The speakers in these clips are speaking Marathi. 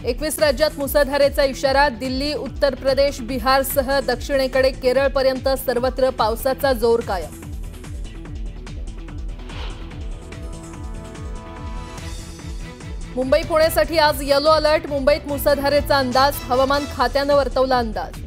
21 राज्यात मुसळधारेचा इशारा। दिल्ली, उत्तर प्रदेश, बिहारसह दक्षिणेकडे केरळपर्यंत सर्वत्र पावसाचा जोर कायम। मुंबई पुणेसाठी आज येलो अलर्ट। मुंबईत मुसळधारेचा अंदाज, हवामान खात्याने वर्तवला अंदाज।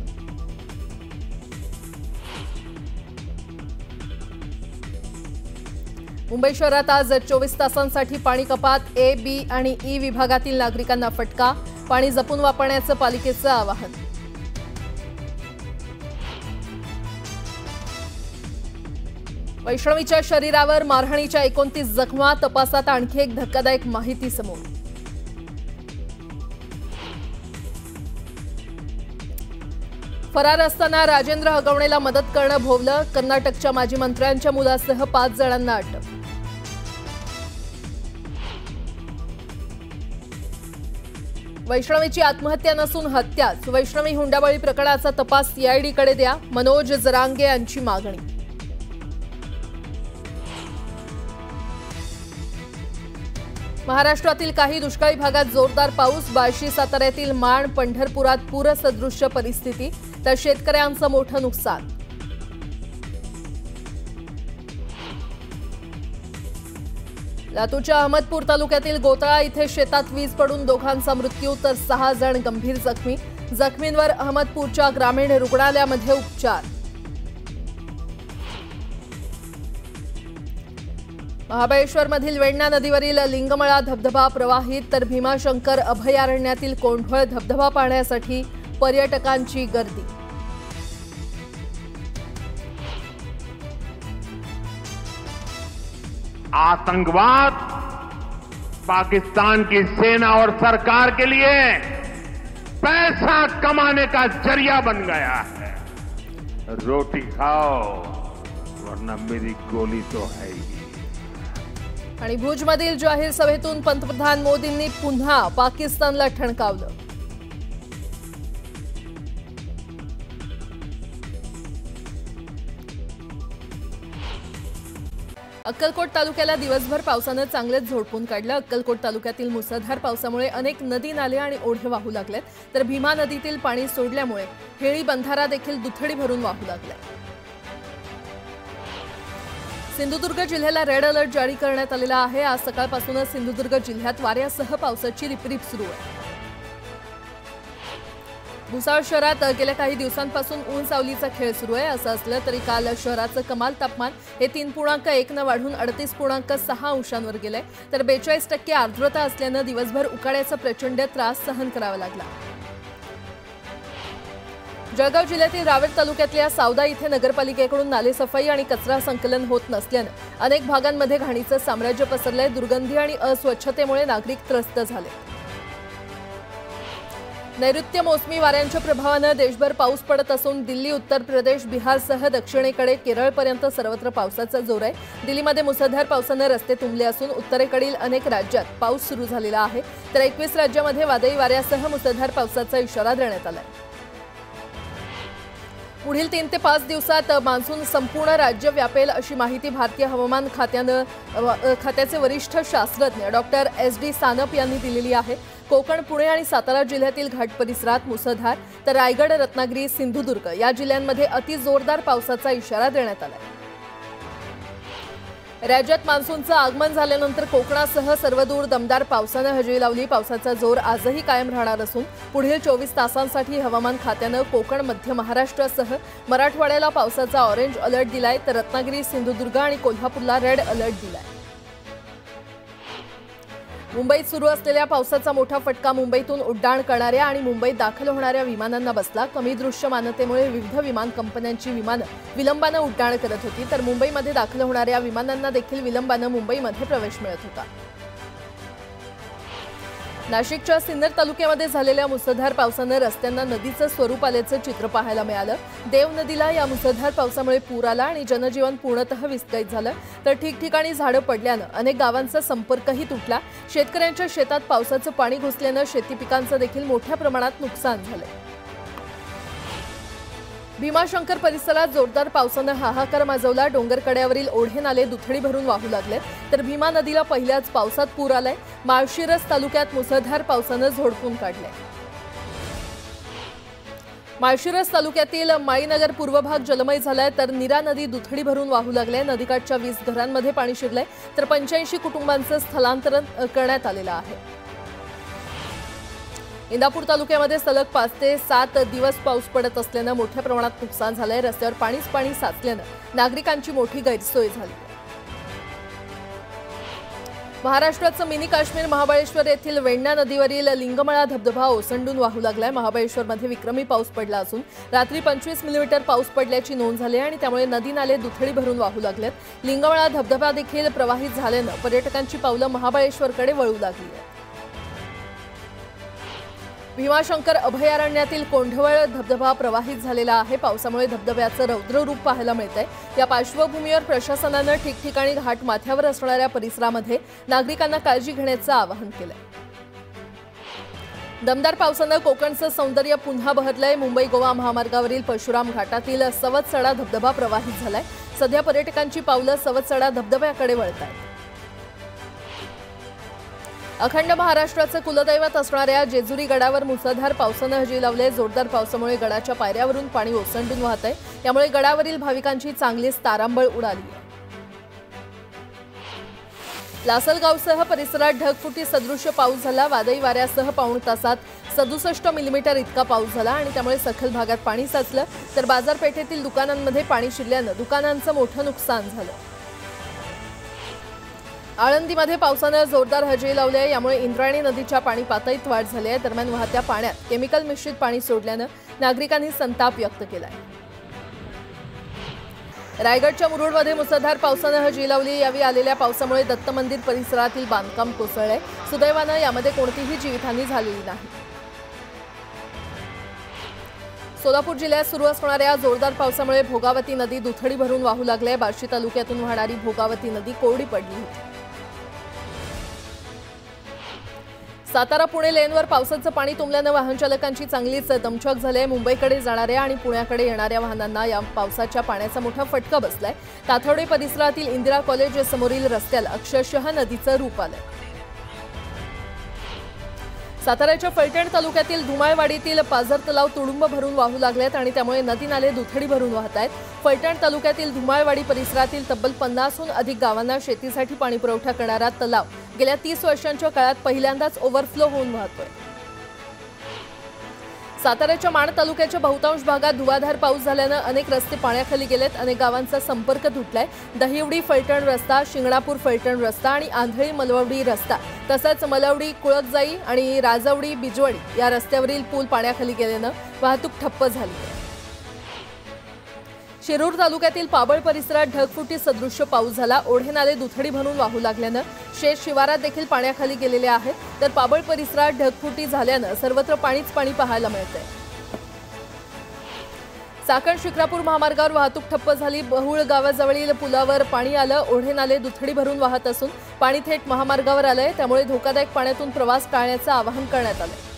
मुंबई शहरात आज 24 तासांसाठी पाणी कपात। ए, बी आणि ई विभागातील नागरिकांना फटका। पाणी जपून वापरण्याचं पालिकेचं आवाहन। वैष्णवीच्या शरीरावर मारहाणीच्या 29 जखमा। तपासात आणखी एक धक्कादायक माहिती समोर। फरार असताना राजेंद्र हगवणेला मदत करणं भोवलं। कर्नाटकच्या माजी मंत्र्यांच्या मुलासह 5 जणांना अटक। वैष्णवीची आत्महत्या नसून हत्याच। वैष्णवी हुंडाबळी प्रकरणाचा तपास सीआयडीकडे द्या, मनोज जरांगे यांची मागणी। महाराष्ट्रातील काही दुष्काळी भागात जोरदार पाऊस। बार्शी, साताऱ्यातील माण, पंढरपुरात पूरसदृश्य परिस्थिती, तर शेतकऱ्यांचं मोठं नुकसान। लातूरच्या अहमदपूर तालुक्यातील गोतळा इथे शेतात वीज पडून दोघांचा मृत्यू, तर 6 जण गंभीर जखमी। जखमींवर अहमदपूरच्या ग्रामीण रुग्णालयामध्ये उपचार। महाबळेश्वरमधील वेण्णा नदीवरील लिंगमळा धबधबा प्रवाहित, तर भीमाशंकर अभयारण्यातील कोंढवळ धबधबा पाहण्यासाठी पर्यटकांची गर्दी। आतंकवाद पाकिस्तान की सेना और सरकार के लिए पैसा कमाने का जरिया बन गया है। रोटी खाओ वरना मेरी गोली तो है ही। आणि भुजमधील जाहीर सभेतून पंतप्रधान मोदींनी पुन्हा पाकिस्तानला ठणकावलं। अक्कलकोट तालुक्याला दिवसभर पावसानं चांगलेच झोडपून काढलं। अक्कलकोट तालुक्यातील मुसळधार पावसामुळे अनेक नदी नाले आणि ओढे वाहू लागलेत, तर भीमा नदीतील पाणी सोडल्यामुळे हेळी बंधारा देखील दुथडी भरून वाहू लागलाय। सिंधुदुर्ग जिल्ह्याला रेड अलर्ट जारी करण्यात आलेला आहे। आज सकाळपासूनच सिंधुदुर्ग जिल्ह्यात वाऱ्यासह पावसाची रिपरिप सुरू आहे। भुसावळ शहरात गेल्या काही दिवसांपासून ऊन सावलीचा खेळ सुरू आहे। असं असलं तरी काल शहराचं कमाल तापमान हे 3.1 ने वाढून 38.6 अंशांवर गेलंय, तर 42% आर्द्रता असल्यानं दिवसभर उकाड्याचा प्रचंड त्रास सहन करावा लागला। जळगाव जिल्ह्यातील रावेर तालुक्यातल्या सावदा इथे नगरपालिकेकडून नालेसफाई आणि कचरा संकलन होत नसल्यानं अनेक भागांमध्ये घाणीचं साम्राज्य पसरलंय। दुर्गंधी आणि अस्वच्छतेमुळे नागरिक त्रस्त झाले। नैऋत्य मोसमी वाऱ्यांच्या प्रभावानं देशभर पाऊस पडत असून दिल्ली, उत्तर प्रदेश, बिहारसह दक्षिणेकडे केरळपर्यंत सर्वत्र पावसाचा जोर आहे। दिल्लीमध्ये मुसळधार पावसानं रस्ते तुंबले असून उत्तरेकडील अनेक राज्यात पाऊस सुरू झालेला आहे, तर 21 राज्यामध्ये वादळी वाऱ्यासह मुसळधार पावसाचा इशारा देण्यात आलाय। पुढील 3 ते 5 दिवसात मान्सून संपूर्ण राज्य व्यापेल अशी माहिती भारतीय हवामान खात्याचे वरिष्ठ शास्त्रज्ञ डॉक्टर SD सानप यांनी दिलेली आहे। कोकण, पुणे आणि सातारा जिल्ह्यातील घाट परिसरात मुसळधार, तर रायगड, रत्नागिरी, सिंधुदुर्ग या जिल्ह्यांमध्ये अति जोरदार पावसाचा इशारा देण्यात आलाय। राज्यात मान्सूनचं आगमन झाल्यानंतर कोकणासह सर्वदूर दमदार पावसानं हजेरी लावली। पावसाचा जोर आजही कायम राहणार असून पुढील 24 तासांसाठी हवामान खात्यानं कोकण, मध्य महाराष्ट्रासह मराठवाड्याला पावसाचा ऑरेंज अलर्ट दिलाय, तर रत्नागिरी, सिंधुदुर्ग आणि कोल्हापूरला रेड अलर्ट दिलाय। मुंबईत सुरू असलेल्या पावसाचा मोठा फटका मुंबईतून उड्डाण करणाऱ्या आणि मुंबईत दाखल होणाऱ्या विमानांना बसला। कमी दृश्यमानतेमुळे विविध विमान कंपन्यांची विमानं विलंबानं उड्डाण करत होती, तर मुंबईमध्ये दाखल होणाऱ्या विमानांना देखील विलंबानं मुंबईमध्ये प्रवेश मिळत होता। नाशिकच्या सिन्नर तालुक्यामध्ये झालेल्या मुसळधार पावसानं रस्त्यांना नदीचं स्वरूप आल्याचं चित्र पाहायला मिळालं। देव नदीला या मुसळधार पावसामुळे पूर आला आणि जनजीवन पूर्णतः विस्कळीत झालं, तर ठिकठिकाणी झाडं पडल्यानं अनेक गावांचा संपर्कही तुटला। शेतकऱ्यांच्या शेतात पावसाचं पाणी घुसल्यानं शेती पिकांचं देखील मोठ्या प्रमाणात नुकसान झालंय। भीमाशंकर परिसरात जोरदार पावसाने हाहाकार माजवला। डोंगरकड्यावरील ओढे नाले दुथडी भरून वाहू लागले, तर भीमा नदीला पहिल्याच पावसात पूर आलाय। माळशिरस तालुक्यात मुसळधार पावसाने झोडपून काढले। माळशिरस तालुक्यातील माळीनगर पूर्व भाग जलमय झालाय, तर नीरा नदी दुथडी भरून वाहू लागले। नदीकाठच्या 20 घरांमध्ये पाणी शिरलंय, तर 85 कुटुंबांचं स्थलांतरण करण्यात आलेलं आहे। इंदापूर तालुक्यामध्ये सलग 5 ते 7 दिवस पाऊस पडत असल्याने मोठ्या प्रमाणात नुकसान झालंय। रस्त्यावर पाणी साचल्याने नागरिकांची मोठी गैरसोय झाली। महाराष्ट्राचं मिनी काश्मीर महाबळेश्वर येथील वेण्णा नदीवरील लिंगमळा धबधबा ओसंडून वाहू लागलाय। महाबळेश्वरमध्ये विक्रमी पाऊस पडला असून रात्री 25 मिलीमीटर पाऊस पडल्याची नोंद झाली आणि त्यामुळे नदी नाले दुथडी भरून वाहू लागलेत। लिंगमळा धबधबा देखील प्रवाहित झाल्याने पर्यटकांची पावलं महाबळेश्वरकडे वळू लागली आहेत। भीमाशंकर अभयारण्यातील कोंढवळ धबधबा प्रवाहित झालेला आहे। पावसामुळे धबधब्याचं रौद्र रूप पाहायला मिळतंय। या पार्श्वभूमीवर प्रशासनाने ठिकठिकाणी घाट माथ्यावर असणाऱ्या परिसरामध्ये नागरिकांना काळजी घेण्याचं आवाहन केलंय। दमदार पावसाने कोकणचं सौंदर्य पुन्हा बहरलंय। मुंबई गोवा महामार्गावरील परशुराम घाटातील सवतसडा धबधबा प्रवाहित झालाय। सध्या पर्यटकांची पावलं सवतसडा धबधब्याकडे वळतायत। अखंड महाराष्ट्राचं कुलदैवत असणाऱ्या जेजुरी गडावर मुसळधार पावसाने हजेरी लावले। जोरदार पावसामुळे गडाच्या पायऱ्यावरून पाणी ओसंडून वाहत आहे, त्यामुळे गडावरील भाविकांची चांगलीच तारांबळ उडाली आहे। लासलगावसह परिसरात ढगफुटी सदृश्य पाऊस झाला। वादळी वाऱ्यासह पाऊण तासात 67 मिलीमीटर इतका पाऊस झाला आणि त्यामुळे सखल भागात पाणी साचलं, तर बाजारपेठेतील दुकानांमध्ये पाणी शिरल्यानं दुकानांचं मोठं नुकसान झालं। आळंदीमध्ये पावसाने जोरदार हजेरी लावली आहे, यामुळे इंद्रायणी नदीच्या पाणी पातळीत वाढ झाली आहे। दरम्यान वाहत्या पाण्यात केमिकल मिश्रित पाणी सोडल्याने नागरिकांनी संताप व्यक्त केलाय। रायगडच्या मुरुडमध्ये मुसळधार पावसाने हजेरी लावली। यावेळी आलेल्या पावसामुळे दत्त मंदिर परिसरातील बांधकाम कोसळले। सुदैवाने यामध्ये कोणतीही जीवितहानी झालेली नाही। सोलापूर जिल्ह्यात सुरू असणाऱ्या जोरदार पावसामुळे भोगावती नदी दुथडी भरून वाहू लागली। बार्शी तालुक्यातून वाहणारी भोगावती नदी कोरडी पडली होती। सातारा पुणे लेनवर पावसाचं पाणी तुंबल्याने वाहन चालकांची चांगलीच दमछाक झाली आहे। मुंबईकडे जाणाऱ्या आणि पुण्याकडे येणाऱ्या वाहनांना या पावसाच्या पाण्याचा मोठा फटका बसलाय। ताथवडे परिसरातील इंदिरा कॉलेज समोरील रस्त्याला अक्षरशः नदीचं रूप आलंय। साताऱ्याच्या फलटण तालुक्यातील धुमाळवाडीतील पाझर तलाव तुडुंब भरून वाहू लागलेत आणि त्यामुळे नदी नाले दुथडी भरून वाहत आहेत। फलटण तालुक्यातील धुमाळवाडी परिसरातील तब्बल 50हून अधिक गावांना शेतीसाठी पाणी पुरवठा करणारा तलाव गेल्या 30 वर्षांच्या काळात पहिल्यांदाच ओव्हरफ्लो होऊन वाहतोय। साताऱ्याच्या माण तालुक्याच्या बहुतांश भागात धुवाधार पाऊस झाल्याने अनेक रस्ते पाण्याखाली गेलेत। अनेक गावांचा संपर्क तुटलाय। दहिवडी फलटण रस्ता, शिंगणापूर फलटण रस्ता आणि आंधळी मलवडी रस्ता तसंच मलवडी कुळकजाई आणि राजवडी बिजवडी या रस्त्यावरील पूल पाण्याखाली गेल्याने वाहतूक ठप्प झाली आहे। शिरूर तालुक्यातील पाबळ परिसरात ढगफुटी सदृश्य पाऊस झाला। ओढे नाले दुथडी भरून वाहू लागल्याने शेत शिवारात देखील पाण्याखाली गेलेले आहेत, तर पाबळ परिसरात ढगफुटी झाल्याने सर्वत्र पाणीच पाणी पाहायला मिळतंय। चाकण शिक्रापूर महामार्गावर वाहतूक ठप्प झाली। बहुळ गावाजवळील पुलावर पाणी आलं। ओढे नाले दुथडी भरून वाहत असून पाणी थेट महामार्गावर आलंय, त्यामुळे धोकादायक पाण्यातून प्रवास टाळण्याचं आवाहन करण्यात आलंय।